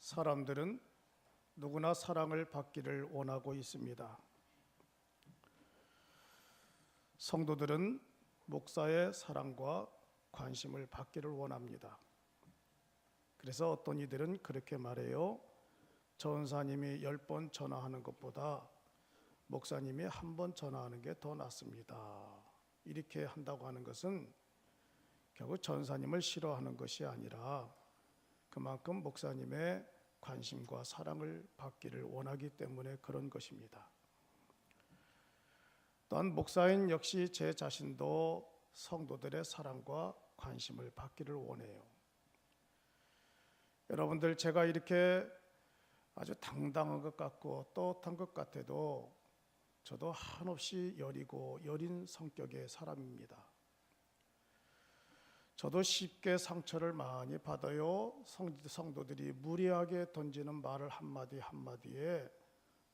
사람들은 누구나 사랑을 받기를 원하고 있습니다. 성도들은 목사의 사랑과 관심을 받기를 원합니다. 그래서 어떤 이들은 그렇게 말해요. 전사님이 10번 전화하는 것보다 목사님이 한 번 전화하는 게 더 낫습니다. 이렇게 한다고 하는 것은 결국 전사님을 싫어하는 것이 아니라 그만큼 목사님의 관심과 사랑을 받기를 원하기 때문에 그런 것입니다. 또한 목사인 역시 제 자신도 성도들의 사랑과 관심을 받기를 원해요. 여러분들, 제가 이렇게 아주 당당한 것 같고 떳한 것 같아도 저도 한없이 여리고 여린 성격의 사람입니다. 저도 쉽게 상처를 많이 받아요. 성도들이 무리하게 던지는 말을 한마디 한마디에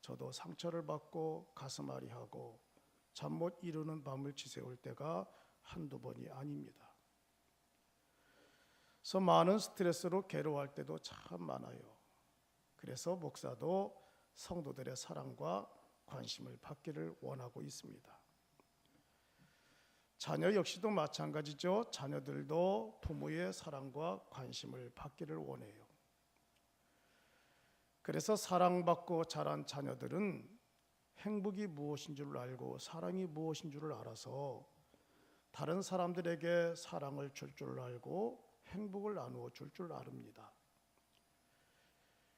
저도 상처를 받고 가슴앓이하고 잠 못 이루는 밤을 지새울 때가 한두 번이 아닙니다. 그래서 많은 스트레스로 괴로워할 때도 참 많아요. 그래서 목사도 성도들의 사랑과 관심을 받기를 원하고 있습니다. 자녀 역시도 마찬가지죠. 자녀들도 부모의 사랑과 관심을 받기를 원해요. 그래서 사랑받고 자란 자녀들은 행복이 무엇인 줄 알고 사랑이 무엇인 줄 알아서 다른 사람들에게 사랑을 줄 줄 알고 행복을 나누어 줄 줄 아릅니다.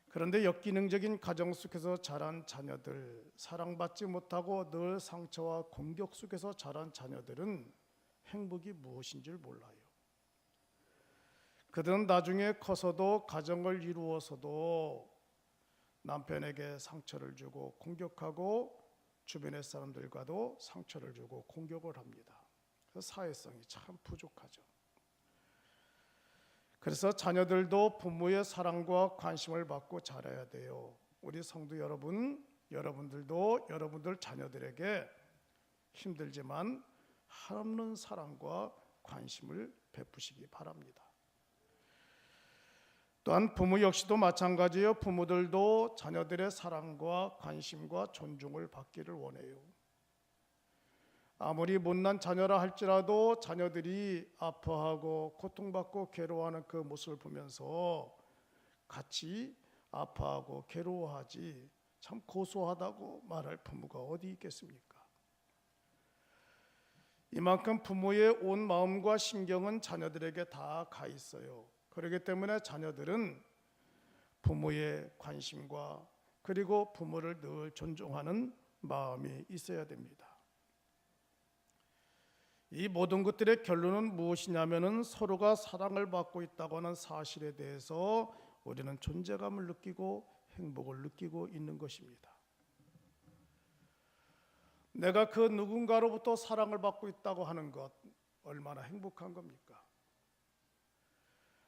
그런데 역기능적인 가정 속에서 자란 자녀들, 사랑받지 못하고 늘 상처와 공격 속에서 자란 자녀들은 행복이 무엇인 줄 몰라요. 그들은 나중에 커서도 가정을 이루어서도 남편에게 상처를 주고 공격하고 주변의 사람들과도 상처를 주고 공격을 합니다. 그래서 사회성이 참 부족하죠. 그래서 자녀들도 부모의 사랑과 관심을 받고 자라야 돼요. 우리 성도 여러분, 여러분들도 여러분들 자녀들에게 힘들지만 한없는 사랑과 관심을 베푸시기 바랍니다. 또한 부모 역시도 마찬가지예요. 부모들도 자녀들의 사랑과 관심과 존중을 받기를 원해요. 아무리 못난 자녀라 할지라도 자녀들이 아파하고 고통받고 괴로워하는 그 모습을 보면서 같이 아파하고 괴로워하지 참 고소하다고 말할 부모가 어디 있겠습니까? 이만큼 부모의 온 마음과 신경은 자녀들에게 다 가 있어요. 그렇기 때문에 자녀들은 부모의 관심과 그리고 부모를 늘 존중하는 마음이 있어야 됩니다. 이 모든 것들의 결론은 무엇이냐면은 서로가 사랑을 받고 있다고 하는 사실에 대해서 우리는 존재감을 느끼고 행복을 느끼고 있는 것입니다. 내가 그 누군가로부터 사랑을 받고 있다고 하는 것 얼마나 행복한 겁니까?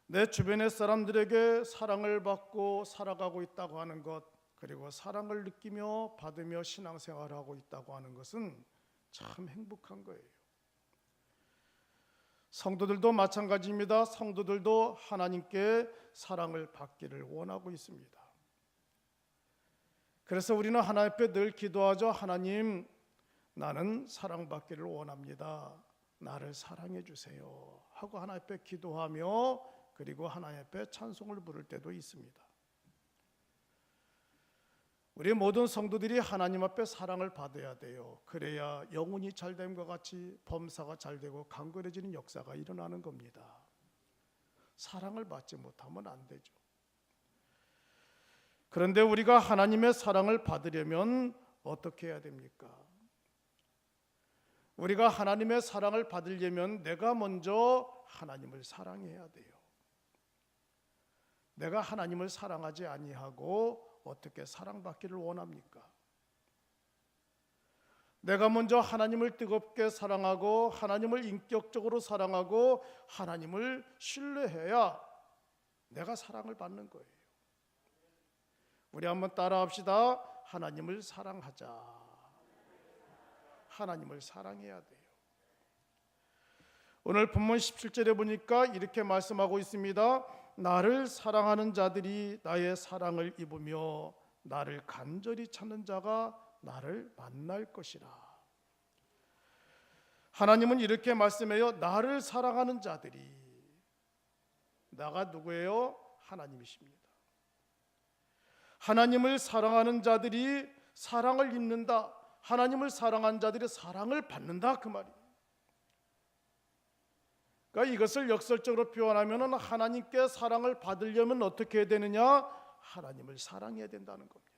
내 주변의 사람들에게 사랑을 받고 살아가고 있다고 하는 것, 그리고 사랑을 느끼며 받으며 신앙생활을 하고 있다고 하는 것은 참 행복한 거예요. 성도들도 마찬가지입니다. 성도들도 하나님께 사랑을 받기를 원하고 있습니다. 그래서 우리는 하나님 앞에 늘 기도하죠. 하나님, 나는 사랑받기를 원합니다. 나를 사랑해 주세요 하고 하나님 앞에 기도하며 그리고 하나님 앞에 찬송을 부를 때도 있습니다. 우리 모든 성도들이 하나님 앞에 사랑을 받아야 돼요. 그래야 영혼이 잘됨과 같이 범사가 잘되고 강건해지는 역사가 일어나는 겁니다. 사랑을 받지 못하면 안 되죠. 그런데 우리가 하나님의 사랑을 받으려면 어떻게 해야 됩니까? 우리가 하나님의 사랑을 받으려면 내가 먼저 하나님을 사랑해야 돼요. 내가 하나님을 사랑하지 아니하고 어떻게 사랑받기를 원합니까? 내가 먼저 하나님을 뜨겁게 사랑하고 하나님을 인격적으로 사랑하고 하나님을 신뢰해야 내가 사랑을 받는 거예요. 우리 한번 따라합시다. 하나님을 사랑하자. 하나님을 사랑해야 돼요. 오늘 본문 17절에 보니까 이렇게 말씀하고 있습니다. 나를 사랑하는 자들이 나의 사랑을 입으며 나를 간절히 찾는 자가 나를 만날 것이라. 하나님은 이렇게 말씀해요. 나를 사랑하는 자들이, 나가 누구예요? 하나님이십니다. 하나님을 사랑하는 자들이 사랑을 입는다. 하나님을 사랑한 자들이 사랑을 받는다, 그 말이에요. 그러니까 이것을 역설적으로 표현하면 하나님께 사랑을 받으려면 어떻게 해야 되느냐? 하나님을 사랑해야 된다는 겁니다.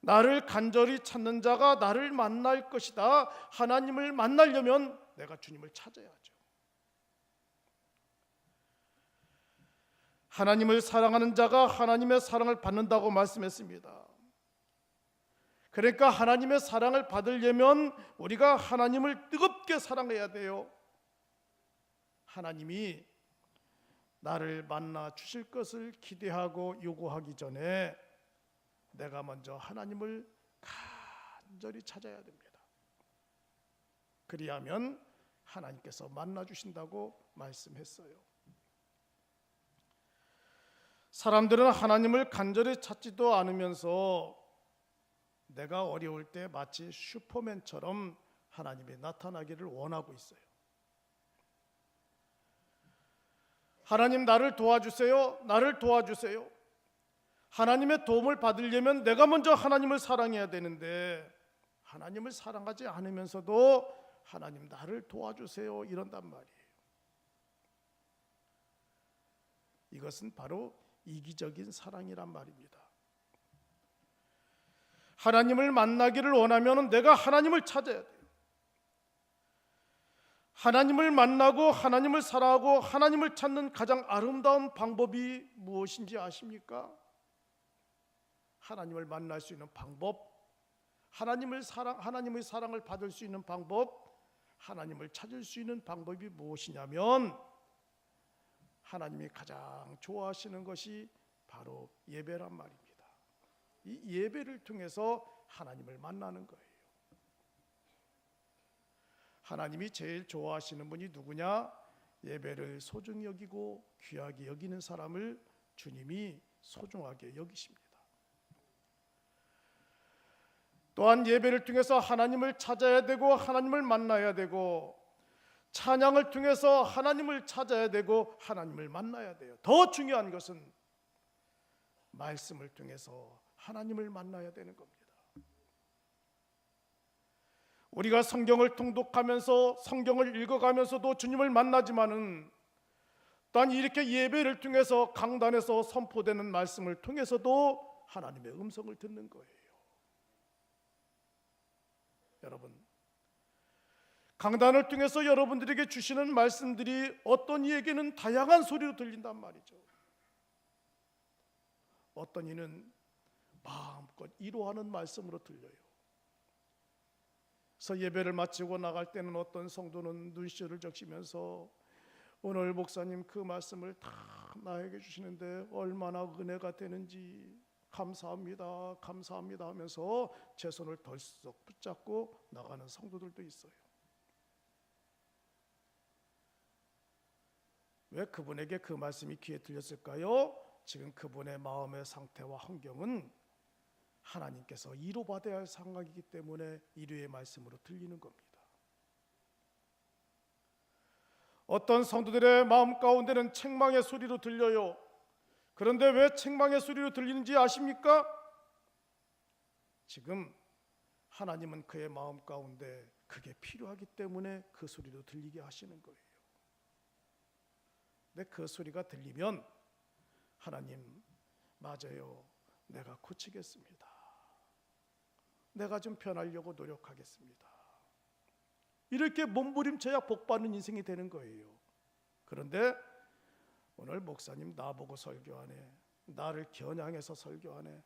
나를 간절히 찾는 자가 나를 만날 것이다. 하나님을 만나려면 내가 주님을 찾아야죠. 하나님을 사랑하는 자가 하나님의 사랑을 받는다고 말씀했습니다. 그러니까 하나님의 사랑을 받으려면 우리가 하나님을 뜨겁게 사랑해야 돼요. 하나님이 나를 만나 주실 것을 기대하고 요구하기 전에 내가 먼저 하나님을 간절히 찾아야 됩니다. 그리하면 하나님께서 만나 주신다고 말씀했어요. 사람들은 하나님을 간절히 찾지도 않으면서 내가 어려울 때 마치 슈퍼맨처럼 하나님이 나타나기를 원하고 있어요. 하나님 나를 도와주세요. 나를 도와주세요. 하나님의 도움을 받으려면 내가 먼저 하나님을 사랑해야 되는데 하나님을 사랑하지 않으면서도 하나님 나를 도와주세요 이런단 말이에요. 이것은 바로 이기적인 사랑이란 말입니다. 하나님을 만나기를 원하면 내가 하나님을 찾아야 돼요. 하나님을 만나고 하나님을 사랑하고 하나님을 찾는 가장 아름다운 방법이 무엇인지 아십니까? 하나님을 만날 수 있는 방법, 하나님의 사랑을 받을 수 있는 방법, 하나님을 찾을 수 있는 방법이 무엇이냐면 하나님이 가장 좋아하시는 것이 바로 예배란 말입니다. 이 예배를 통해서 하나님을 만나는 거예요. 하나님이 제일 좋아하시는 분이 누구냐? 예배를 소중히 여기고 귀하게 여기는 사람을 주님이 소중하게 여기십니다. 또한 예배를 통해서 하나님을 찾아야 되고 하나님을 만나야 되고 찬양을 통해서 하나님을 찾아야 되고 하나님을 만나야 돼요. 더 중요한 것은 말씀을 통해서 하나님을 만나야 되는 겁니다. 우리가 성경을 통독하면서 성경을 읽어가면서도 주님을 만나지만은 또한 이렇게 예배를 통해서 강단에서 선포되는 말씀을 통해서도 하나님의 음성을 듣는 거예요. 여러분, 강단을 통해서 여러분들에게 주시는 말씀들이 어떤 이에게는 다양한 소리로 들린단 말이죠. 어떤 이는 마음껏 위로하는 말씀으로 들려요. 그래서 예배를 마치고 나갈 때는 어떤 성도는 눈시울을 적시면서 오늘 목사님 그 말씀을 다 나에게 주시는데 얼마나 은혜가 되는지 감사합니다, 감사합니다 하면서 제 손을 덜썩 붙잡고 나가는 성도들도 있어요. 왜 그분에게 그 말씀이 귀에 들렸을까요? 지금 그분의 마음의 상태와 환경은 하나님께서 위로받아야 할 상황이기 때문에 위로의 말씀으로 들리는 겁니다. 어떤 성도들의 마음 가운데는 책망의 소리로 들려요. 그런데 왜 책망의 소리로 들리는지 아십니까? 지금 하나님은 그의 마음 가운데 그게 필요하기 때문에 그 소리로 들리게 하시는 거예요. 근데 그 소리가 들리면 하나님, 맞아요, 내가 고치겠습니다. 내가 좀 변하려고 노력하겠습니다. 이렇게 몸부림쳐야 복받는 인생이 되는 거예요. 그런데 오늘 목사님 나보고 설교하네, 나를 겨냥해서 설교하네,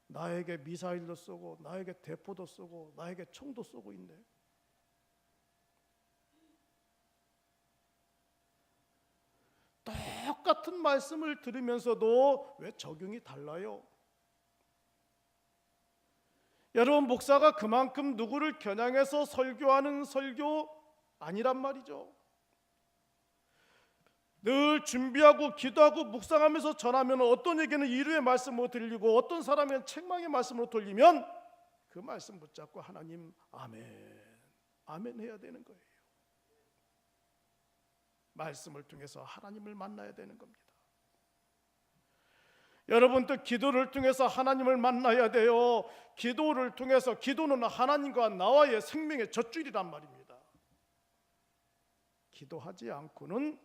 나에게 미사일도 쏘고 나에게 대포도 쏘고 나에게 총도 쏘고 있네. 똑같은 말씀을 들으면서도 왜 적용이 달라요? 여러분, 목사가 그만큼 누구를 겨냥해서 설교하는 설교 아니란 말이죠. 늘 준비하고 기도하고 묵상하면서 전하면 어떤 에게는 위로의 말씀으로 들리고 어떤 사람은 책망의 말씀으로 돌리면 그 말씀 붙잡고 하나님 아멘 아멘 해야 되는 거예요. 말씀을 통해서 하나님을 만나야 되는 겁니다. 여러분도 기도를 통해서 하나님을 만나야 돼요. 기도를 통해서, 기도는 하나님과 나와의 생명의 젖줄이란 말입니다. 기도하지 않고는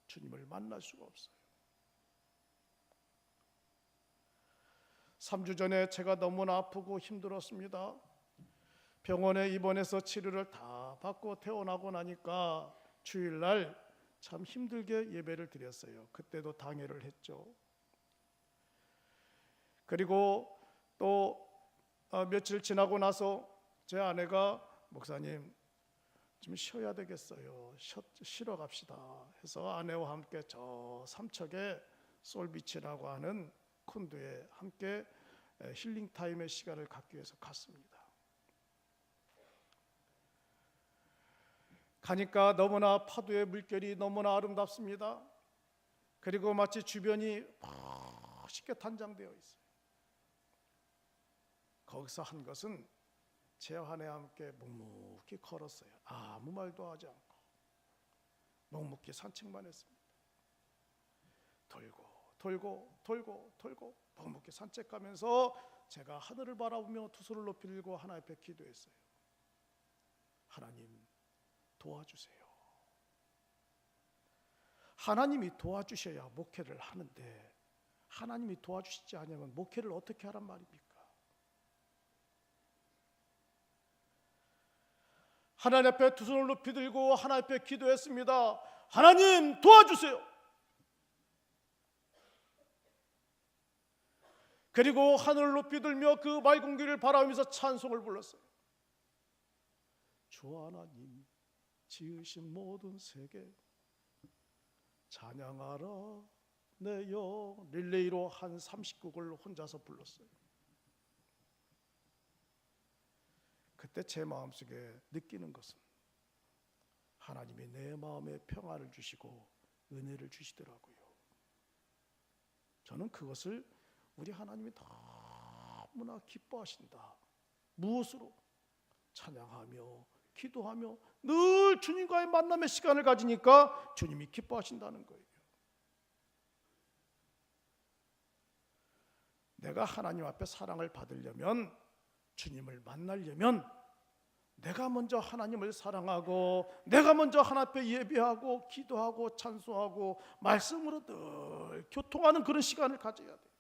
주님을 만날 수가 없어요. 3주 전에 제가 너무나 아프고 힘들었습니다. 병원에 입원해서 치료를 다 받고 퇴원하고 나니까 주일날 참 힘들게 예배를 드렸어요. 그때도 당회를 했죠. 그리고 또 며칠 지나고 나서 제 아내가 목사님 좀 쉬어야 되겠어요. 쉬러 갑시다 해서 아내와 함께 저 삼척에 솔비치라고 하는 콘도에 함께 힐링 타임의 시간을 갖기 위해서 갔습니다. 가니까 너무나 파도의 물결이 너무나 아름답습니다. 그리고 마치 주변이 멋있게 단장되어 있어요. 거기서 한 것은 제 아내와 함께 묵묵히 걸었어요. 아무 말도 하지 않고 묵묵히 산책만 했습니다. 돌고 묵묵히 산책하면서 제가 하늘을 바라보며 두 손을 높이 들고 하나님 앞에 기도했어요. 하나님 도와주세요. 하나님이 도와주셔야 목회를 하는데 하나님이 도와주시지 않으면 목회를 어떻게 하란 말입니까? 하나님 앞에 두 손을 높이 들고 하나님 앞에 기도했습니다. 하나님 도와주세요. 그리고 하늘을 높이 들며 그 맑은 길을 바라보면서 찬송을 불렀어요. 주 하나님 지으신 모든 세계 찬양하라 내 영, 릴레이로 한 30곡을 혼자서 불렀어요. 그때 제 마음속에 느끼는 것은 하나님이 내 마음에 평안을 주시고 은혜를 주시더라고요. 저는 그것을 우리 하나님이 너무나 기뻐하신다. 무엇으로? 찬양하며 기도하며 늘 주님과의 만남의 시간을 가지니까 주님이 기뻐하신다는 거예요. 내가 하나님 앞에 사랑을 받으려면, 주님을 만나려면 내가 먼저 하나님을 사랑하고 내가 먼저 하나님 앞에 예배하고 기도하고 찬송하고 말씀으로 늘 교통하는 그런 시간을 가져야 돼요.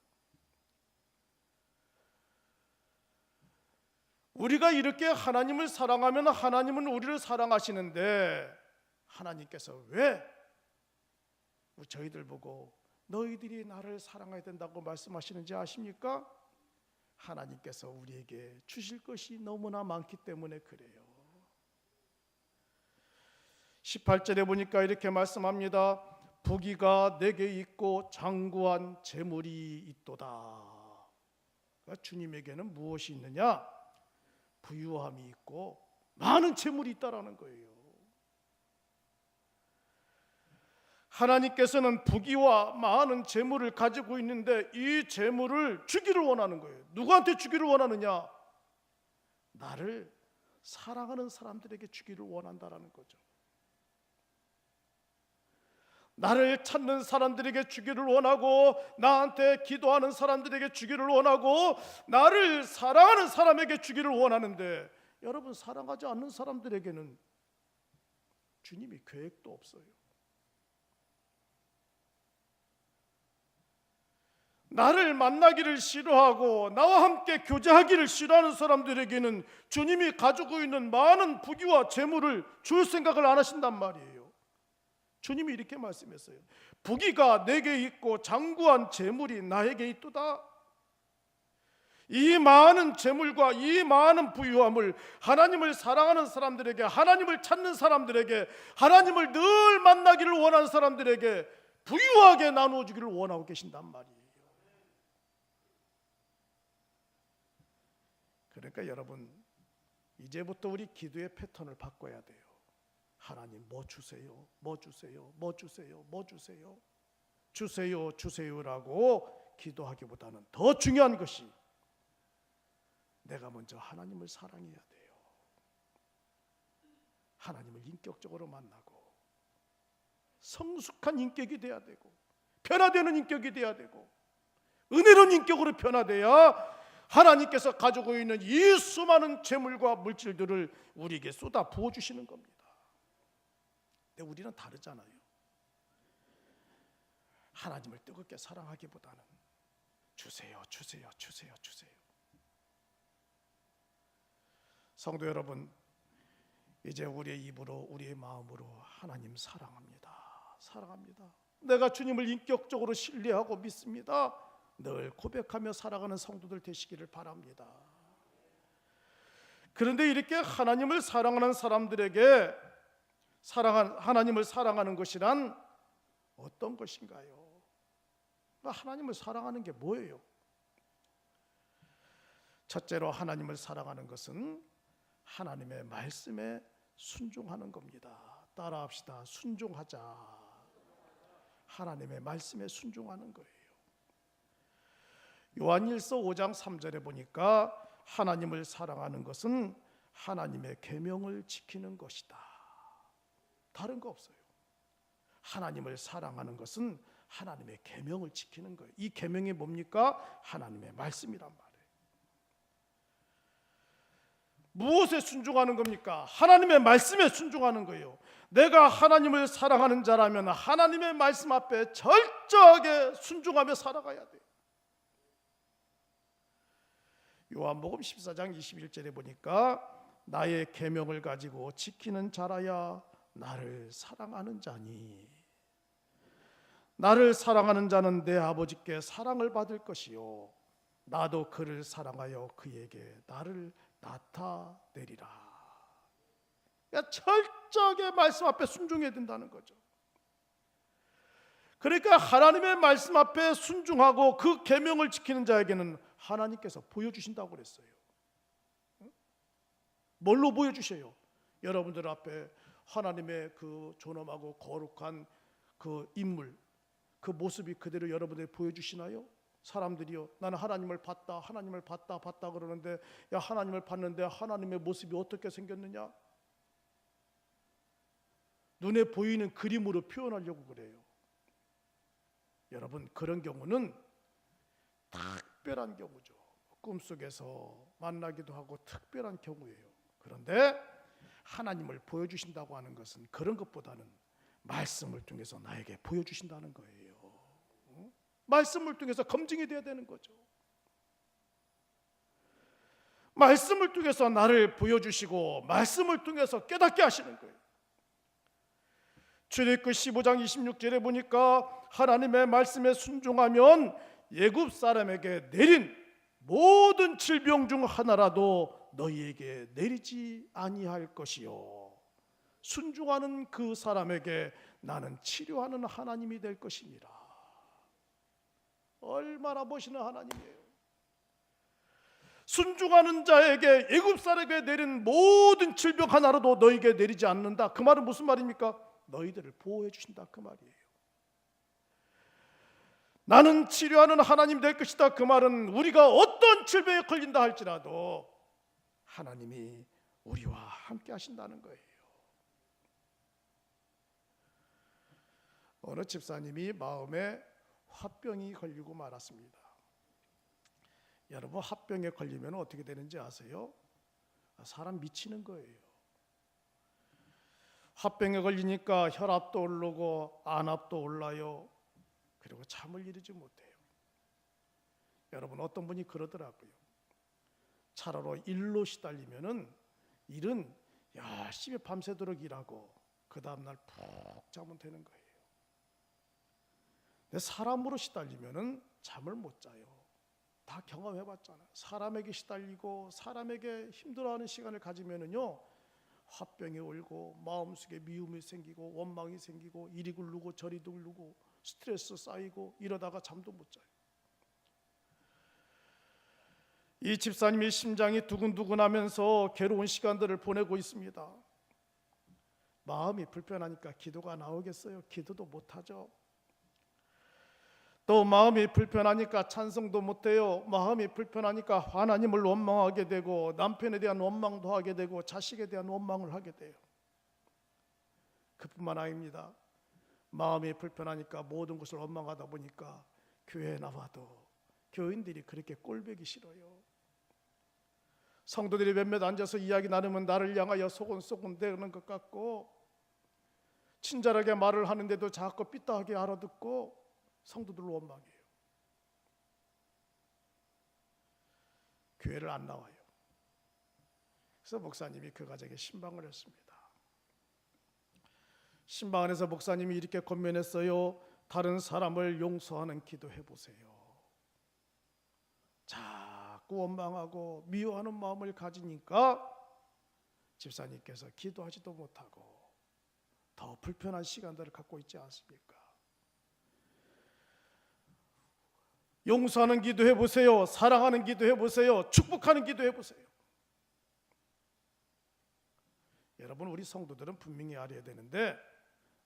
우리가 이렇게 하나님을 사랑하면 하나님은 우리를 사랑하시는데 하나님께서 왜 저희들 보고 너희들이 나를 사랑해야 된다고 말씀하시는지 아십니까? 하나님께서 우리에게 주실 것이 너무나 많기 때문에 그래요. 18절에 보니까 이렇게 말씀합니다. 부귀가 내게 있고 장구한 재물이 있도다. 그러니까 주님에게는 무엇이 있느냐? 부유함이 있고 많은 재물이 있다라는 거예요. 하나님께서는 부귀와 많은 재물을 가지고 있는데 이 재물을 주기를 원하는 거예요. 누구한테 주기를 원하느냐? 나를 사랑하는 사람들에게 주기를 원한다라는 거죠. 나를 찾는 사람들에게 주기를 원하고 나한테 기도하는 사람들에게 주기를 원하고 나를 사랑하는 사람에게 주기를 원하는데 여러분, 사랑하지 않는 사람들에게는 주님이 계획도 없어요. 나를 만나기를 싫어하고 나와 함께 교제하기를 싫어하는 사람들에게는 주님이 가지고 있는 많은 부귀와 재물을 줄 생각을 안 하신단 말이에요. 주님이 이렇게 말씀했어요. 부귀가 내게 있고 장구한 재물이 나에게 있도다. 이 많은 재물과 이 많은 부유함을 하나님을 사랑하는 사람들에게, 하나님을 찾는 사람들에게, 하나님을 늘 만나기를 원하는 사람들에게 부유하게 나누어 주기를 원하고 계신단 말이에요. 그러니까 여러분, 이제부터 우리 기도의 패턴을 바꿔야 돼요. 하나님 뭐 주세요, 뭐 주세요, 뭐 주세요, 뭐 주세요, 주세요, 주세요라고 기도하기보다는 더 중요한 것이 내가 먼저 하나님을 사랑해야 돼요. 하나님을 인격적으로 만나고 성숙한 인격이 돼야 되고 변화되는 인격이 돼야 되고 은혜로운 인격으로 변화돼야 하나님께서 가지고 있는 이 수많은 재물과 물질들을 우리에게 쏟아 부어주시는 겁니다. 근데 우리는 다르잖아요. 하나님을 뜨겁게 사랑하기보다는 주세요, 주세요, 주세요, 주세요. 성도 여러분, 이제 우리의 입으로 우리의 마음으로 하나님 사랑합니다. 사랑합니다. 내가 주님을 인격적으로 신뢰하고 믿습니다. 늘 고백하며 살아가는 성도들 되시기를 바랍니다. 그런데 이렇게 하나님을 사랑하는 사람들에게 하나님을 사랑하는 것이란 어떤 것인가요? 하나님을 사랑하는 게 뭐예요? 첫째로 하나님을 사랑하는 것은 하나님의 말씀에 순종하는 겁니다. 따라합시다. 순종하자. 하나님의 말씀에 순종하는 거예요. 요한일서 5장 3절에 보니까 하나님을 사랑하는 것은 하나님의 계명을 지키는 것이다. 다른 거 없어요. 하나님을 사랑하는 것은 하나님의 계명을 지키는 거예요. 이 계명이 뭡니까? 하나님의 말씀이란 말이에요. 무엇에 순종하는 겁니까? 하나님의 말씀에 순종하는 거예요. 내가 하나님을 사랑하는 자라면 하나님의 말씀 앞에 철저하게 순종하며 살아가야 돼요. 요한복음 14장 21절에 보니까 나의 계명을 가지고 지키는 자라야 나를 사랑하는 자니 나를 사랑하는 자는 내 아버지께 사랑을 받을 것이요 나도 그를 사랑하여 그에게 나를 나타내리라. 그러니까 철저하게 말씀 앞에 순종해야 된다는 거죠. 그러니까 하나님의 말씀 앞에 순종하고 그 계명을 지키는 자에게는 하나님께서 보여주신다고 그랬어요. 뭘로 보여주셔요? 여러분들 앞에 하나님의 그 존엄하고 거룩한 그 인물, 그 모습이 그대로 여러분들이 보여주시나요? 사람들이요, 나는 하나님을 봤다, 하나님을 봤다 그러는데, 야, 하나님을 봤는데 하나님의 모습이 어떻게 생겼느냐? 눈에 보이는 그림으로 표현하려고 그래요. 여러분, 그런 경우는 특별한 경우죠. 꿈속에서 만나기도 하고 특별한 경우예요. 그런데 하나님을 보여주신다고 하는 것은 그런 것보다는 말씀을 통해서 나에게 보여주신다는 거예요. 말씀을 통해서 검증이 돼야 되는 거죠. 말씀을 통해서 나를 보여주시고 말씀을 통해서 깨닫게 하시는 거예요. 출애굽기 15장 26절에 보니까 하나님의 말씀에 순종하면 애굽 사람에게 내린 모든 질병 중 하나라도 너희에게 내리지 아니할 것이요 순종하는 그 사람에게 나는 치료하는 하나님이 될 것입니다. 얼마나 멋있는 하나님이에요. 순종하는 자에게 애굽 사람에게 내린 모든 질병 하나라도 너희에게 내리지 않는다. 그 말은 무슨 말입니까? 너희들을 보호해 주신다 그 말이에요. 나는 치료하는 하나님 될 것이다. 그 말은 우리가 어떤 질병에 걸린다 할지라도 하나님이 우리와 함께 하신다는 거예요. 어느 집사님이 마음에 화병이 걸리고 말았습니다. 여러분, 화병에 걸리면 어떻게 되는지 아세요? 사람 미치는 거예요. 화병에 걸리니까 혈압도 오르고 안압도 올라요. 그리고 잠을 이루지 못해요. 여러분, 어떤 분이 그러더라고요. 차라리 일로 시달리면은 일은 열심히 밤새도록 일하고 그 다음날 푹 자면 되는 거예요. 근데 사람으로 시달리면은 잠을 못 자요. 다 경험해봤잖아요. 사람에게 시달리고 사람에게 힘들어하는 시간을 가지면은요, 화병이 올고 마음속에 미움이 생기고 원망이 생기고 이리 굴르고 저리 굴르고 스트레스 쌓이고 이러다가 잠도 못 자요. 이 집사님의 심장이 두근두근하면서 괴로운 시간들을 보내고 있습니다. 마음이 불편하니까 기도가 나오겠어요? 기도도 못하죠. 또 마음이 불편하니까 찬송도 못해요. 마음이 불편하니까 하나님을 원망하게 되고 남편에 대한 원망도 하게 되고 자식에 대한 원망을 하게 돼요. 그뿐만 아닙니다. 마음이 불편하니까 모든 것을 원망하다 보니까 교회에 나와도 교인들이 그렇게 꼴보기 싫어요. 성도들이 몇몇 앉아서 이야기 나누면 나를 향하여 소곤소곤 대는 것 같고, 친절하게 말을 하는데도 자꾸 삐딱하게 알아듣고 성도들을 원망해요. 교회를 안 나와요. 그래서 목사님이 그 가정에 신방을 했습니다. 신방 안에서 목사님이 이렇게 권면했어요. 다른 사람을 용서하는 기도해 보세요. 자꾸 원망하고 미워하는 마음을 가지니까 집사님께서 기도하지도 못하고 더 불편한 시간들을 갖고 있지 않습니까? 용서하는 기도해 보세요. 사랑하는 기도해 보세요. 축복하는 기도해 보세요. 여러분, 우리 성도들은 분명히 알아야 되는데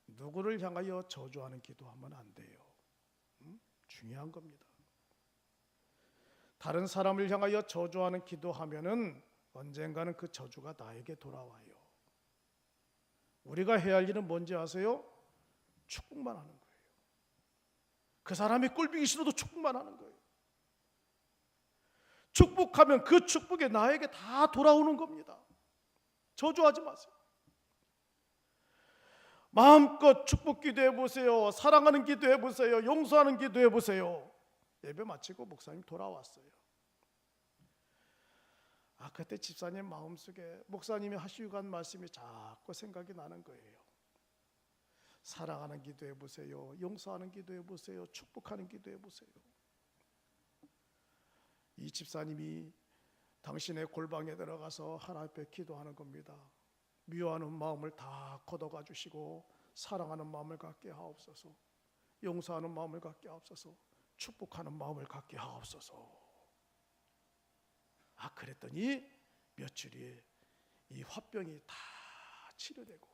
누구를 향하여 저주하는 기도하면 안 돼요. 중요한 겁니다. 다른 사람을 향하여 저주하는 기도하면은 언젠가는 그 저주가 나에게 돌아와요. 우리가 해야 할 일은 뭔지 아세요? 축복만 하는 거예요. 그 사람이 꼴보기 싫어도 축복만 하는 거예요. 축복하면 그 축복이 나에게 다 돌아오는 겁니다. 저주하지 마세요. 마음껏 축복 기도해 보세요. 사랑하는 기도해 보세요. 용서하는 기도해 보세요. 예배 마치고 목사님 돌아왔어요. 그때 집사님 마음속에 목사님이 하시고 간 말씀이 자꾸 생각이 나는 거예요. 사랑하는 기도해 보세요. 용서하는 기도해 보세요. 축복하는 기도해 보세요. 이 집사님이 당신의 골방에 들어가서 하나님 앞에 기도하는 겁니다. 미워하는 마음을 다 걷어가 주시고 사랑하는 마음을 갖게 하옵소서. 용서하는 마음을 갖게 하옵소서. 축복하는 마음을 갖게 하옵소서. 그랬더니 며칠 후에 이 화병이 다 치료되고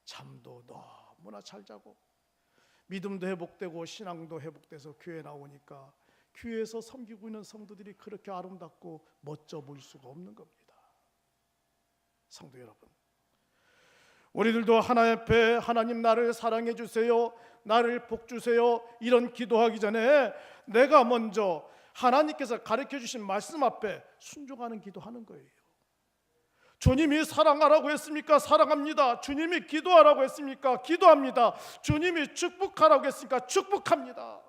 잠도 너무나 잘 자고 믿음도 회복되고 신앙도 회복돼서 교회 나오니까 교회에서 섬기고 있는 성도들이 그렇게 아름답고 멋져 보일 수가 없는 겁니다. 성도 여러분, 우리들도 하나님 앞에 하나님 나를 사랑해 주세요, 나를 복 주세요 이런 기도하기 전에 내가 먼저 하나님께서 가르쳐 주신 말씀 앞에 순종하는 기도하는 거예요. 주님이 사랑하라고 했습니까? 사랑합니다. 주님이 기도하라고 했습니까? 기도합니다. 주님이 축복하라고 했습니까? 축복합니다.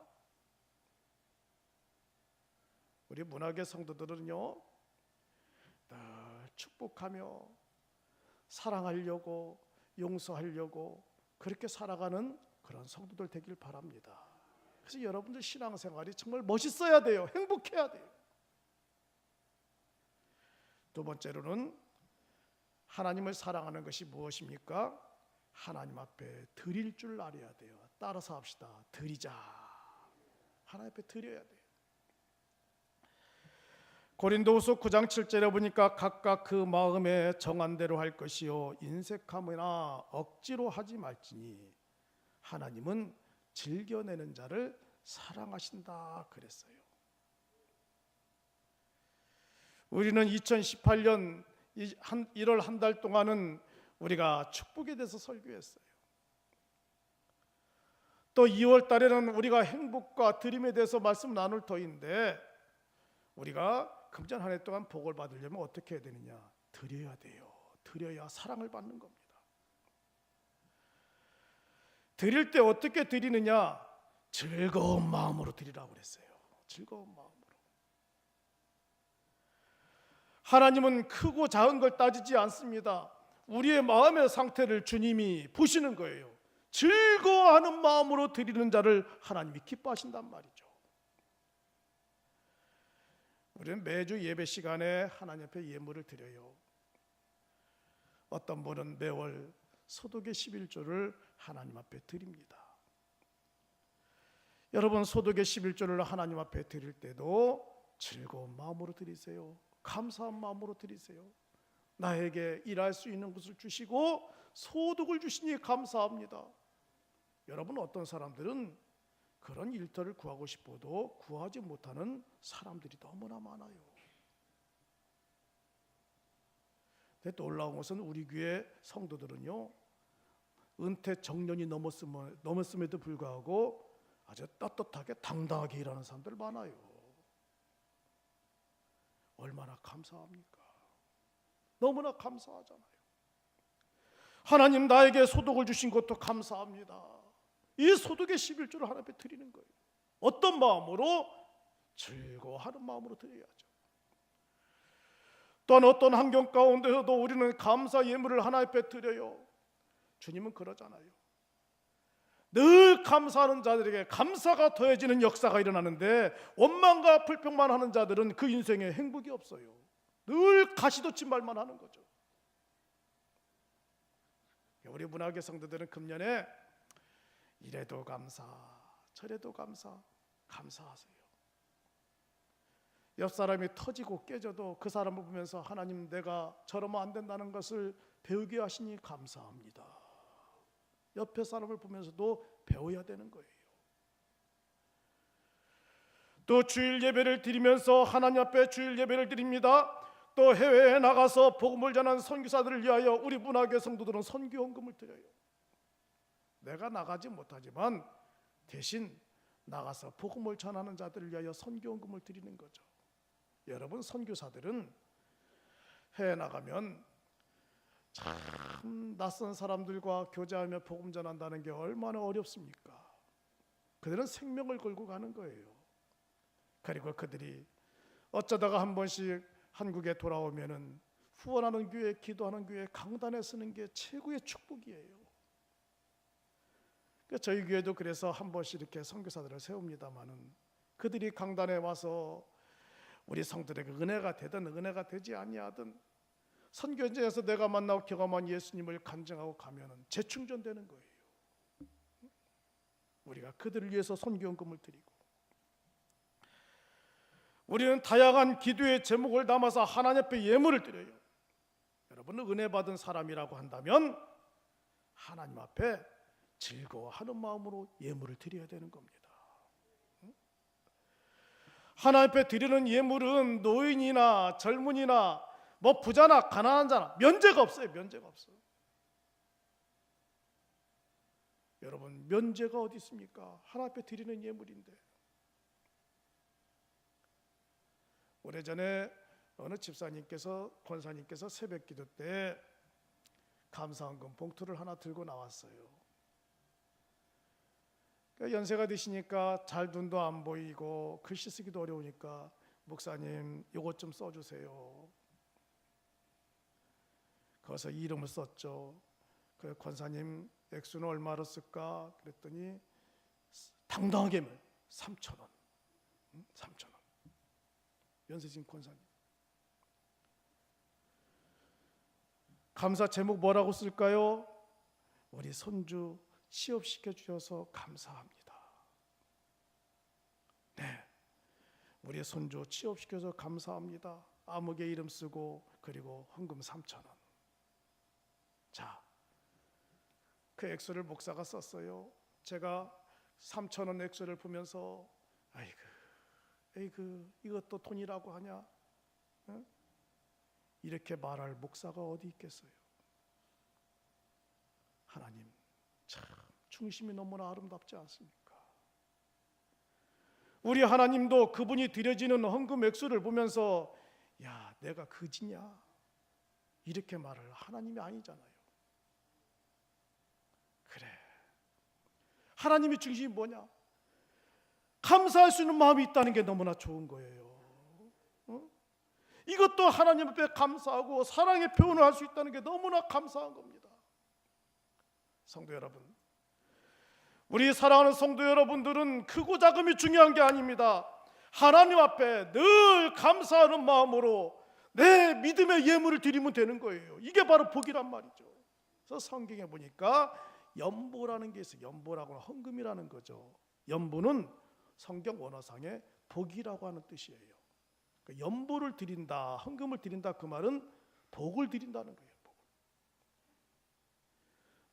우리 문학의 성도들은요, 늘 축복하며 사랑하려고 용서하려고 그렇게 살아가는 그런 성도들 되길 바랍니다. 그래서 여러분들 신앙생활이 정말 멋있어야 돼요. 행복해야 돼요. 두 번째로는 하나님을 사랑하는 것이 무엇입니까? 하나님 앞에 드릴 줄 알아야 돼요. 따라서 합시다. 드리자. 하나님 앞에 드려야 돼요. 고린도후서 9장 7절에 보니까 각각 그 마음에 정한 대로 할 것이요 인색함이나 억지로 하지 말지니 하나님은 즐겨내는 자를 사랑하신다 그랬어요. 우리는 2018년 1월 한 달 동안은 우리가 축복에 대해서 설교했어요. 또 2월 달에는 우리가 행복과 드림에 대해서 말씀 나눌 터인데 우리가 금년 한 해 동안 복을 받으려면 어떻게 해야 되느냐? 드려야 돼요. 드려야 사랑을 받는 겁니다. 드릴 때 어떻게 드리느냐? 즐거운 마음으로 드리라고 그랬어요. 즐거운 마음으로. 하나님은 크고 작은 걸 따지지 않습니다. 우리의 마음의 상태를 주님이 보시는 거예요. 즐거워하는 마음으로 드리는 자를 하나님이 기뻐하신단 말이죠. 우리는 매주 예배 시간에 하나님 앞에 예물을 드려요. 어떤 분은 매월 소독의 11조를 하나님 앞에 드립니다. 여러분, 소독의 11조를 하나님 앞에 드릴 때도 즐거운 마음으로 드리세요. 감사한 마음으로 드리세요. 나에게 일할 수 있는 것을 주시고 소득을 주시니 감사합니다. 여러분, 어떤 사람들은 그런 일터를 구하고 싶어도 구하지 못하는 사람들이 너무나 많아요. 근데 놀라운 것은 우리 교회 성도들은요, 은퇴 정년이 넘었음에도 불구하고 아주 떳떳하게 당당하게 일하는 사람들 많아요. 얼마나 감사합니까? 너무나 감사하잖아요. 하나님 나에게 소득을 주신 것도 감사합니다. 이 소득의 11조를 하나님 앞에 드리는 거예요. 어떤 마음으로? 즐거워하는 마음으로 드려야죠. 또한 어떤 환경 가운데서도 우리는 감사 예물을 하나님 앞에 드려요. 주님은 그러잖아요. 늘 감사하는 자들에게 감사가 더해지는 역사가 일어나는데, 원망과 불평만 하는 자들은 그 인생에 행복이 없어요. 늘 가시돋친 말만 하는 거죠. 우리 문화계 성도들은 금년에 이래도 감사, 저래도 감사, 감사하세요. 옆 사람이 터지고 깨져도 그 사람을 보면서 하나님, 내가 저러면 안 된다는 것을 배우게 하시니 감사합니다. 옆에 사람을 보면서도 배워야 되는 거예요. 또 주일 예배를 드리면서 하나님 앞에 주일 예배를 드립니다. 또 해외에 나가서 복음을 전하는 선교사들을 위하여 우리 문화계 성도들은 선교헌금을 드려요. 내가 나가지 못하지만 대신 나가서 복음을 전하는 자들을 위하여 선교헌금을 드리는 거죠. 여러분, 선교사들은 해외 나가면 참 낯선 사람들과 교제하며 복음 전한다는 게 얼마나 어렵습니까? 그들은 생명을 걸고 가는 거예요. 그리고 그들이 어쩌다가 한 번씩 한국에 돌아오면은 후원하는 교회, 기도하는 교회 강단에 서는 게 최고의 축복이에요. 저희 교회도 그래서 한 번씩 이렇게 선교사들을 세웁니다마는 그들이 강단에 와서 우리 성도들에게 은혜가 되든 은혜가 되지 아니하든 선교 현장에서 내가 만나고 경험한 예수님을 간증하고 가면은 재충전되는 거예요. 우리가 그들을 위해서 선교헌금을 드리고, 우리는 다양한 기도의 제목을 담아서 하나님 앞에 예물을 드려요. 여러분은 은혜 받은 사람이라고 한다면 하나님 앞에 즐거워하는 마음으로 예물을 드려야 되는 겁니다. 하나님 앞에 드리는 예물은 노인이나 젊은이나 뭐 부자나 가난한 자나 면제가 없어요. 면제가 없어요. 여러분, 면제가 어디 있습니까? 하나님 앞에 드리는 예물인데. 오래전에 어느 집사님께서, 권사님께서 새벽기도 때 감사헌금 봉투를 하나 들고 나왔어요. 연세가 드시니까 잘 눈도 안 보이고 글씨 쓰기도 어려우니까, 목사님 이것 좀 써주세요. 거기서 이름을 썼죠. 그 권사님 액수는 얼마로 쓸까? 그랬더니 당당하게 3,000원. 3,000원. 연세진 권사님. 감사 제목 뭐라고 쓸까요? 우리 손주 취업시켜 주셔서 감사합니다. 네, 우리 손주 취업시켜서 감사합니다. 아무개 이름 쓰고 그리고 헌금 3,000원. 자, 그 액수를 목사가 썼어요. 제가 3,000원 액수를 보면서 아이고 이것도 돈이라고 하냐? 응? 이렇게 말할 목사가 어디 있겠어요? 하나님, 참 중심이 너무나 아름답지 않습니까? 우리 하나님도 그분이 드려지는 헌금 액수를 보면서 야, 내가 그지냐? 이렇게 말을 하나님이 아니잖아요. 그래, 하나님의 중심이 뭐냐? 감사할 수 있는 마음이 있다는 게 너무나 좋은 거예요. 이것도 하나님 앞에 감사하고 사랑의 표현을 할 수 있다는 게 너무나 감사한 겁니다. 성도 여러분, 우리 사랑하는 성도 여러분들은 크고 작음이 중요한 게 아닙니다. 하나님 앞에 늘 감사하는 마음으로 내 믿음의 예물을 드리면 되는 거예요. 이게 바로 복이란 말이죠. 그래서 성경에 보니까 연보라는 게 있어요. 연보라고는 헌금이라는 거죠. 연보는 성경 원어상의 복이라고 하는 뜻이에요. 그러니까 연보를 드린다, 헌금을 드린다, 그 말은 복을 드린다는 거예요. 복.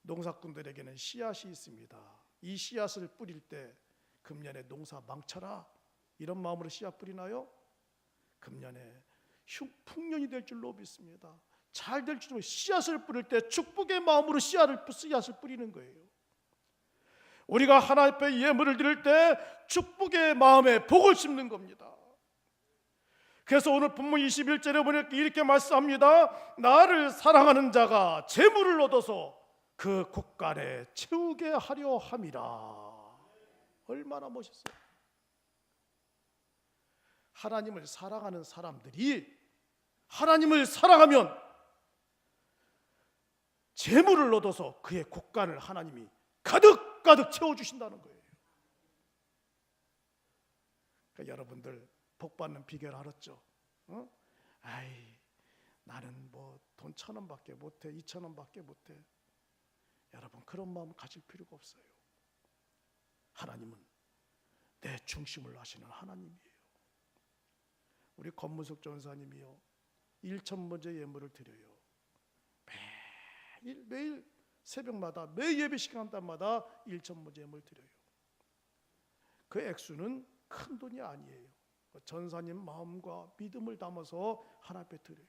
농사꾼들에게는 씨앗이 있습니다. 이 씨앗을 뿌릴 때 금년에 농사 망쳐라 이런 마음으로 씨앗 뿌리나요? 금년에 풍년이 될 줄로 믿습니다. 잘 될 줄로 씨앗을 뿌릴 때 축복의 마음으로 씨앗을 뿌리는 거예요. 우리가 하나님 앞에 예물을 드릴 때 축복의 마음에 복을 심는 겁니다. 그래서 오늘 본문 21절에 보니까 이렇게 말씀합니다. 나를 사랑하는 자가 재물을 얻어서 그 곳간에 채우게 하려 함이라. 얼마나 멋있어요. 하나님을 사랑하는 사람들이 하나님을 사랑하면 재물을 얻어서 그의 곳간을 하나님이 가득 채워주신다는 거예요. 그러니까 여러분들 복 받는 비결 알았죠? 아이 나는 뭐 돈 1,000원밖에 못해 2,000원밖에 못해. 여러분 그런 마음 가질 필요가 없어요. 하나님은 내 중심을 아시는 하나님이에요. 우리 권문석 전사님이요 1,000번째 예물을 드려요. 매일 새벽마다 매일 예배 시간마다 1,000번째 예물을 드려요. 그 액수는 큰 돈이 아니에요. 전사님 마음과 믿음을 담아서 하나님 앞에 드려요.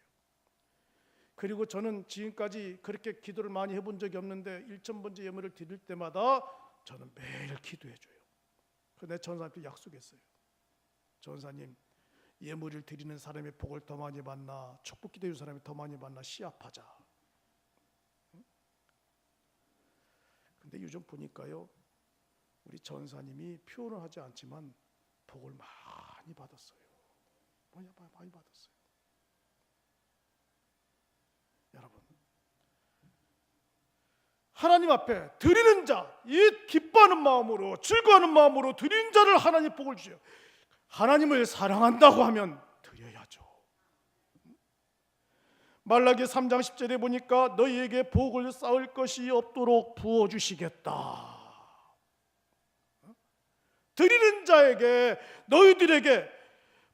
그리고 저는 지금까지 그렇게 기도를 많이 해본 적이 없는데 1,000번째 예물을 드릴 때마다 저는 매일 기도해줘요. 그래서 내 전사님께 약속했어요. 전사님 예물을 드리는 사람의 복을 더 많이 받나 축복 기도해주는 사람이 더 많이 받나 시합하자. 근데 요즘 보니까요 우리 전사님이 표현을 하지 않지만 복을 많이 받았어요. 많이 받았어요. 여러분 하나님 앞에 드리는 자, 이 기뻐하는 마음으로 즐거워하는 마음으로 드리는 자를 하나님 복을 주세요. 하나님을 사랑한다고 하면 드려야죠. 말라기 3장 10절에 보니까 너희에게 복을 쌓을 것이 없도록 부어주시겠다. 드리는 자에게 너희들에게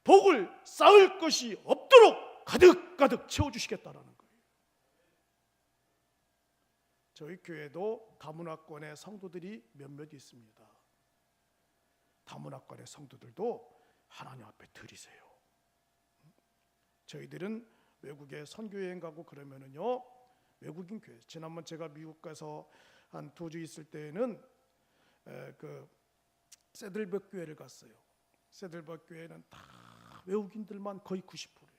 복을 쌓을 것이 없도록 가득 채워주시겠다라는 거예요. 저희 교회도 다문화권의 성도들이 몇몇 있습니다. 다문화권의 성도들도 하나님 앞에 드리세요. 저희들은 외국에 선교여행 가고 그러면은요 외국인 교회, 지난번 제가 미국 가서 한 2주 있을 때에는 그 세들벅 교회를 갔어요. 세들벅 교회는 다 외국인들만 거의 90%예요.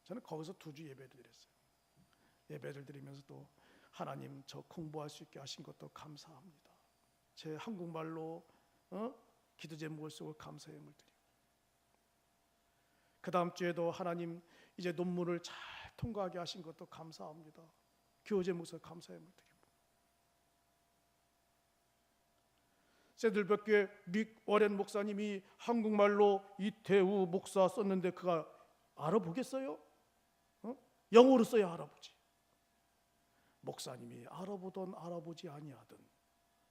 저는 거기서 2주 예배를 드렸어요. 예배를 드리면서 또 하나님 저 공부할 수 있게 하신 것도 감사합니다. 제 한국말로 기도 제목을 쓰고 감사의 예물을 드리고, 그 다음 주에도 하나님 이제 논문을 잘 통과하게 하신 것도 감사합니다. 교우 제목서 감사의 예물을 드리고, 세들벅교회 릭 워렌 목사님이 한국말로 이태우 목사 썼는데 그가 알아보겠어요? 영어로 써야 알아보지. 목사님이 알아보든 알아보지 아니하든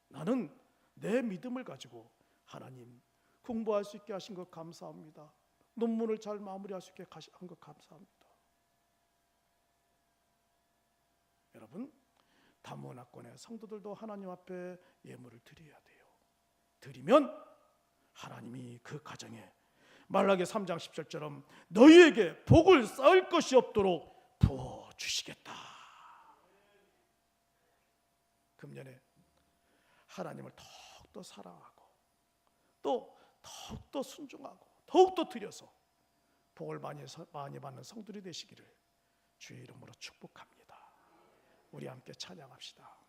나는 내 믿음을 가지고 하나님 공부할 수 있게 하신 것 감사합니다. 논문을 잘 마무리할 수 있게 한 것 감사합니다. 여러분 다문화권의 성도들도 하나님 앞에 예물을 드려야 돼요. 드리면 하나님이 그 가정에 말라기 3장 10절처럼 너희에게 복을 쌓을 것이 없도록 부어주시겠다. 금년에 하나님을 더욱더 사랑하고 또 더욱더 순종하고 더욱더 드려서 복을 많이 받는 성들이 되시기를 주의 이름으로 축복합니다. 우리 함께 찬양합시다.